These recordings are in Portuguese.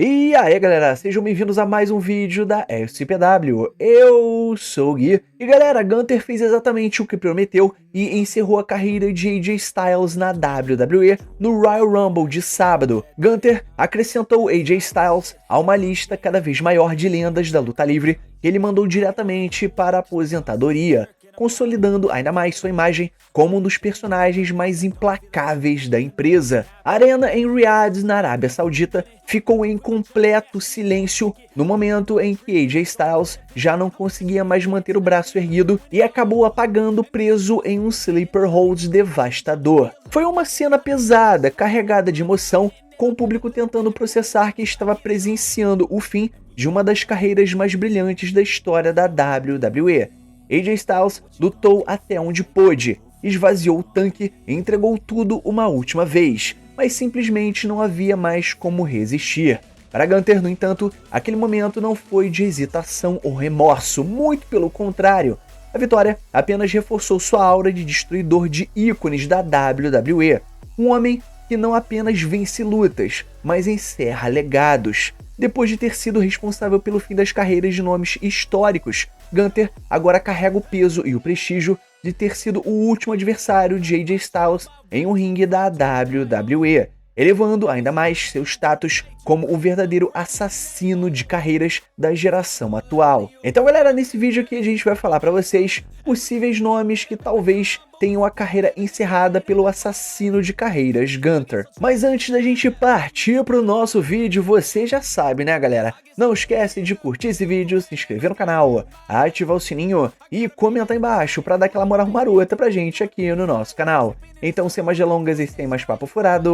E aí galera, sejam bem-vindos a mais um vídeo da SPW, eu sou o Gui. E galera, Gunther fez exatamente o que prometeu e encerrou a carreira de AJ Styles na WWE no Royal Rumble de sábado. Gunther acrescentou AJ Styles a uma lista cada vez maior de lendas da luta livre que ele mandou diretamente para a aposentadoria, consolidando ainda mais sua imagem como um dos personagens mais implacáveis da empresa. A arena em Riyadh, na Arábia Saudita, ficou em completo silêncio no momento em que AJ Styles já não conseguia mais manter o braço erguido e acabou apagando preso em um sleeper hold devastador. Foi uma cena pesada, carregada de emoção, com o público tentando processar que estava presenciando o fim de uma das carreiras mais brilhantes da história da WWE. AJ Styles lutou até onde pôde, esvaziou o tanque e entregou tudo uma última vez, mas simplesmente não havia mais como resistir. Para Gunther, no entanto, aquele momento não foi de hesitação ou remorso, muito pelo contrário. A vitória apenas reforçou sua aura de destruidor de ícones da WWE, um homem que não apenas vence lutas, mas encerra legados. Depois de ter sido responsável pelo fim das carreiras de nomes históricos, Gunther agora carrega o peso e o prestígio de ter sido o último adversário de AJ Styles em um ringue da WWE, elevando ainda mais seu status como o verdadeiro assassino de carreiras da geração atual. Então galera, nesse vídeo aqui a gente vai falar para vocês possíveis nomes que talvez tenham a carreira encerrada pelo assassino de carreiras Gunther. Mas antes da gente partir pro nosso vídeo, você já sabe, né galera? Não esquece de curtir esse vídeo, se inscrever no canal, ativar o sininho e comentar aí embaixo para dar aquela moral marota pra gente aqui no nosso canal. Então, sem mais delongas e sem mais papo furado,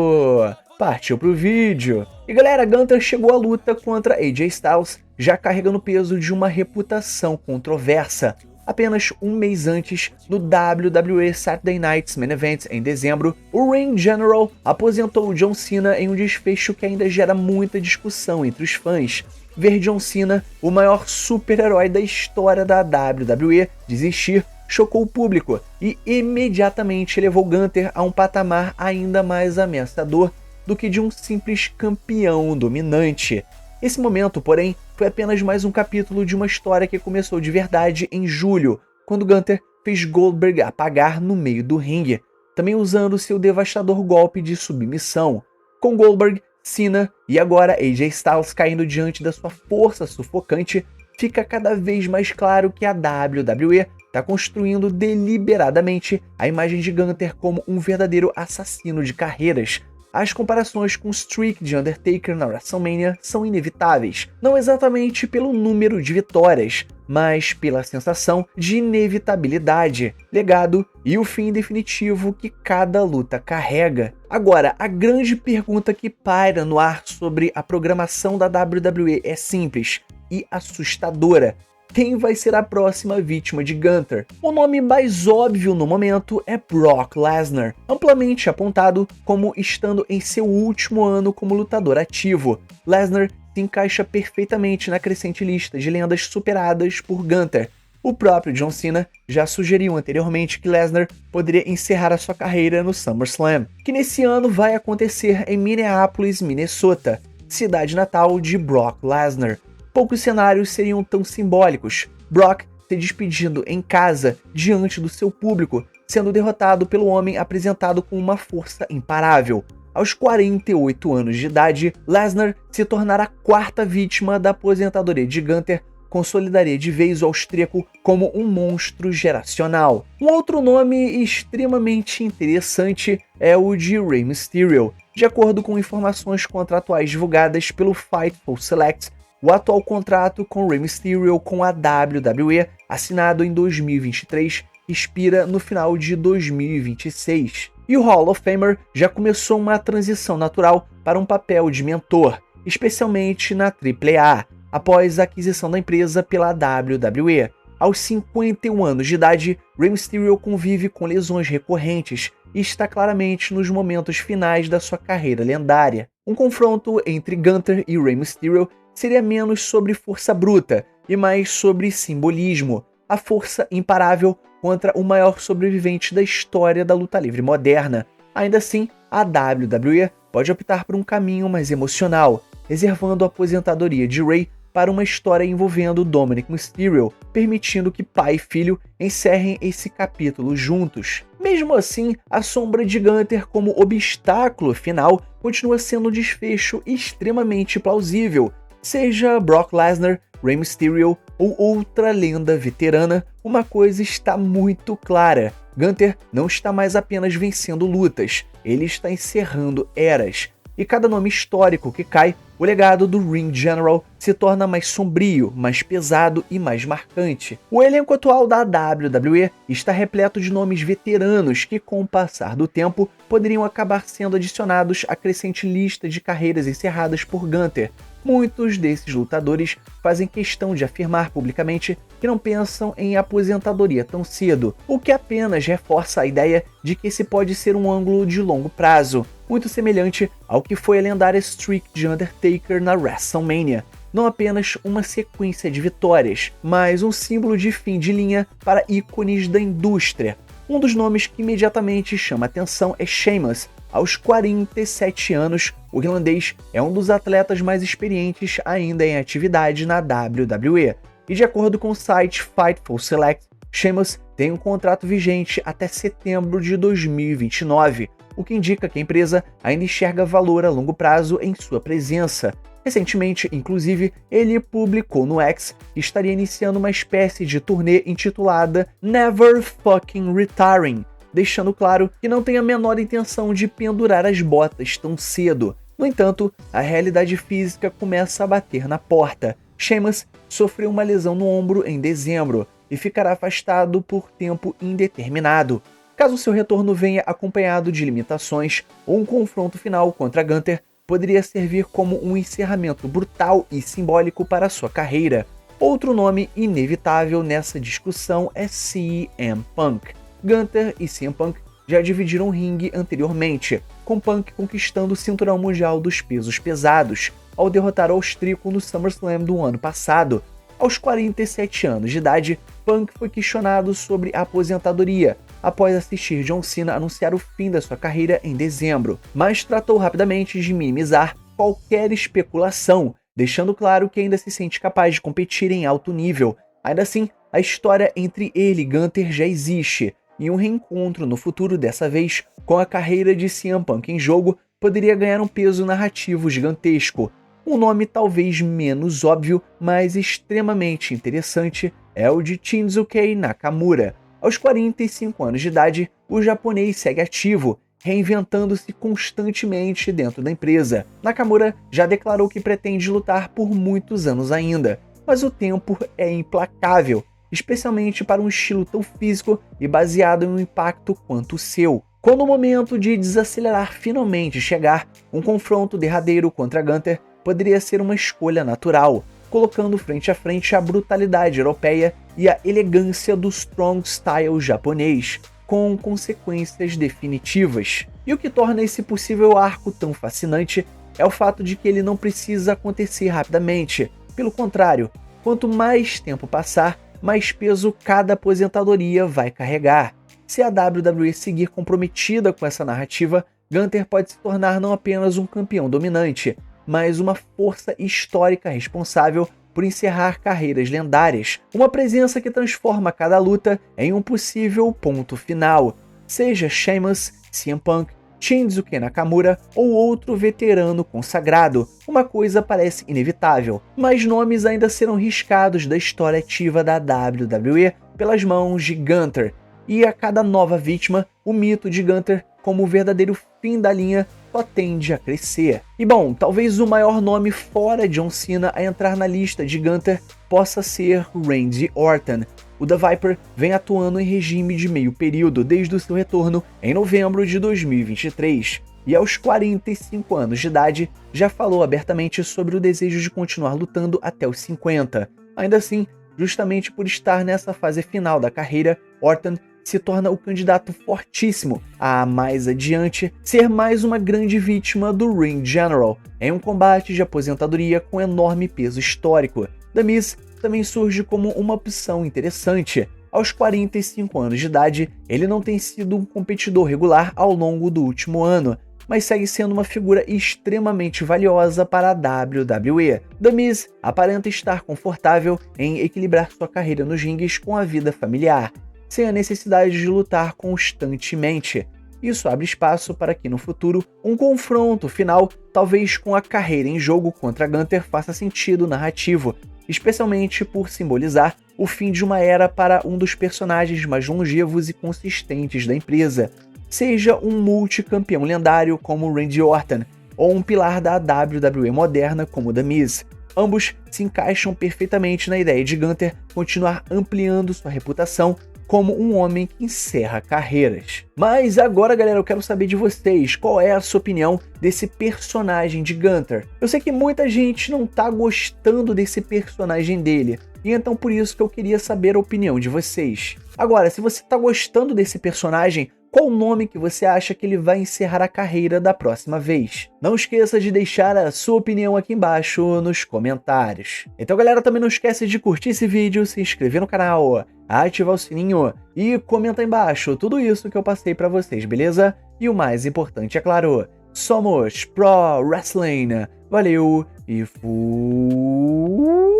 partiu pro vídeo. E galera, Gunther chegou à luta contra AJ Styles, já carregando o peso de uma reputação controversa. Apenas um mês antes, no WWE Saturday Night's Main Event em dezembro, o Ring General aposentou John Cena em um desfecho que ainda gera muita discussão entre os fãs. Ver John Cena, o maior super-herói da história da WWE, desistir chocou o público e imediatamente levou Gunther a um patamar ainda mais ameaçador do que de um simples campeão dominante. Esse momento, porém, foi apenas mais um capítulo de uma história que começou de verdade em julho, quando Gunther fez Goldberg apagar no meio do ringue, também usando seu devastador golpe de submissão. Com Goldberg, Cena e agora AJ Styles caindo diante da sua força sufocante, fica cada vez mais claro que a WWE está construindo deliberadamente a imagem de Gunther como um verdadeiro assassino de carreiras. As comparações com o streak de Undertaker na WrestleMania são inevitáveis, não exatamente pelo número de vitórias, mas pela sensação de inevitabilidade, legado e o fim definitivo que cada luta carrega. Agora, a grande pergunta que paira no ar sobre a programação da WWE é simples e assustadora. Quem vai ser a próxima vítima de Gunther? O nome mais óbvio no momento é Brock Lesnar, amplamente apontado como estando em seu último ano como lutador ativo. Lesnar se encaixa perfeitamente na crescente lista de lendas superadas por Gunther. O próprio John Cena já sugeriu anteriormente que Lesnar poderia encerrar a sua carreira no SummerSlam, que nesse ano vai acontecer em Minneapolis, Minnesota, cidade natal de Brock Lesnar. Poucos cenários seriam tão simbólicos. Brock se despedindo em casa diante do seu público, sendo derrotado pelo homem apresentado com uma força imparável. Aos 48 anos de idade, Lesnar se tornará a quarta vítima da aposentadoria de Gunther, consolidaria de vez o austríaco como um monstro geracional. Um outro nome extremamente interessante é o de Rey Mysterio. De acordo com informações contratuais divulgadas pelo Fightful Select, o atual contrato com Rey Mysterio com a WWE, assinado em 2023, expira no final de 2026. E o Hall of Famer já começou uma transição natural para um papel de mentor, especialmente na AAA, após a aquisição da empresa pela WWE. Aos 51 anos de idade, Rey Mysterio convive com lesões recorrentes e está claramente nos momentos finais da sua carreira lendária. Um confronto entre Gunther e Rey Mysterio seria menos sobre força bruta e mais sobre simbolismo, a força imparável contra o maior sobrevivente da história da luta livre moderna. Ainda assim, a WWE pode optar por um caminho mais emocional, reservando a aposentadoria de Rey para uma história envolvendo Dominic Mysterio, permitindo que pai e filho encerrem esse capítulo juntos. Mesmo assim, a sombra de Gunther como obstáculo final continua sendo um desfecho extremamente plausível. Seja Brock Lesnar, Rey Mysterio ou outra lenda veterana, uma coisa está muito clara: Gunther não está mais apenas vencendo lutas, ele está encerrando eras. E cada nome histórico que cai, o legado do Ring General se torna mais sombrio, mais pesado e mais marcante. O elenco atual da WWE está repleto de nomes veteranos que, com o passar do tempo, poderiam acabar sendo adicionados à crescente lista de carreiras encerradas por Gunther. Muitos desses lutadores fazem questão de afirmar publicamente que não pensam em aposentadoria tão cedo, o que apenas reforça a ideia de que esse pode ser um ângulo de longo prazo, muito semelhante ao que foi a lendária streak de Undertaker na WrestleMania. Não apenas uma sequência de vitórias, mas um símbolo de fim de linha para ícones da indústria. Um dos nomes que imediatamente chama atenção é Sheamus. Aos 47 anos, o irlandês é um dos atletas mais experientes ainda em atividade na WWE. E de acordo com o site Fightful Select, Sheamus tem um contrato vigente até setembro de 2029, o que indica que a empresa ainda enxerga valor a longo prazo em sua presença. Recentemente, inclusive, ele publicou no X que estaria iniciando uma espécie de turnê intitulada Never Fucking Retiring, deixando claro que não tem a menor intenção de pendurar as botas tão cedo. No entanto, a realidade física começa a bater na porta. Sheamus sofreu uma lesão no ombro em dezembro e ficará afastado por tempo indeterminado. Caso seu retorno venha acompanhado de limitações ou um confronto final contra Gunther, poderia servir como um encerramento brutal e simbólico para sua carreira. Outro nome inevitável nessa discussão é CM Punk. Gunther e CM Punk já dividiram o ringue anteriormente, com Punk conquistando o cinturão mundial dos pesos pesados, ao derrotar o austríaco no SummerSlam do ano passado. Aos 47 anos de idade, Punk foi questionado sobre a aposentadoria, após assistir John Cena anunciar o fim da sua carreira em dezembro, mas tratou rapidamente de minimizar qualquer especulação, deixando claro que ainda se sente capaz de competir em alto nível. Ainda assim, a história entre ele e Gunther já existe, e um reencontro no futuro, dessa vez com a carreira de CM Punk em jogo, poderia ganhar um peso narrativo gigantesco. Um nome talvez menos óbvio, mas extremamente interessante, é o de Shinsuke Nakamura. Aos 45 anos de idade, o japonês segue ativo, reinventando-se constantemente dentro da empresa. Nakamura já declarou que pretende lutar por muitos anos ainda, mas o tempo é implacável, especialmente para um estilo tão físico e baseado em um impacto quanto o seu. Quando o momento de desacelerar finalmente chegar, um confronto derradeiro contra Gunther poderia ser uma escolha natural, colocando frente a frente a brutalidade europeia e a elegância do strong style japonês, com consequências definitivas. E o que torna esse possível arco tão fascinante é o fato de que ele não precisa acontecer rapidamente. Pelo contrário, quanto mais tempo passar, mais peso cada aposentadoria vai carregar. Se a WWE seguir comprometida com essa narrativa, Gunther pode se tornar não apenas um campeão dominante, mas uma força histórica responsável por encerrar carreiras lendárias, uma presença que transforma cada luta em um possível ponto final, seja Sheamus, CM Punk, Shinsuke Nakamura ou outro veterano consagrado. Uma coisa parece inevitável, mas nomes ainda serão riscados da história ativa da WWE pelas mãos de Gunther, e a cada nova vítima, o mito de Gunther como o verdadeiro fim da linha só tende a crescer. E bom, talvez o maior nome fora John Cena a entrar na lista de Gunther possa ser Randy Orton. O The Viper vem atuando em regime de meio período desde o seu retorno em novembro de 2023, e aos 45 anos de idade já falou abertamente sobre o desejo de continuar lutando até os 50. Ainda assim, justamente por estar nessa fase final da carreira, Orton se torna o candidato fortíssimo a, mais adiante, ser mais uma grande vítima do Ring General, em um combate de aposentadoria com enorme peso histórico. The Miz também surge como uma opção interessante. Aos 45 anos de idade, ele não tem sido um competidor regular ao longo do último ano, mas segue sendo uma figura extremamente valiosa para a WWE. The Miz aparenta estar confortável em equilibrar sua carreira nos ringues com a vida familiar, sem a necessidade de lutar constantemente. Isso abre espaço para que no futuro um confronto final, talvez com a carreira em jogo contra Gunther, faça sentido narrativo, especialmente por simbolizar o fim de uma era para um dos personagens mais longevos e consistentes da empresa, seja um multicampeão lendário como Randy Orton, ou um pilar da WWE moderna como The Miz. Ambos se encaixam perfeitamente na ideia de Gunther continuar ampliando sua reputação como um homem que encerra carreiras. Mas agora, galera, eu quero saber de vocês, qual é a sua opinião desse personagem de Gunther? Eu sei que muita gente não tá gostando desse personagem dele, e então por isso que eu queria saber a opinião de vocês. Agora, se você tá gostando desse personagem, qual o nome que você acha que ele vai encerrar a carreira da próxima vez? Não esqueça de deixar a sua opinião aqui embaixo nos comentários. Então, galera, também não esquece de curtir esse vídeo, se inscrever no canal, ativar o sininho e comenta aí embaixo tudo isso que eu passei pra vocês, beleza? E o mais importante, é claro, somos Pro Wrestling. Valeu e fui!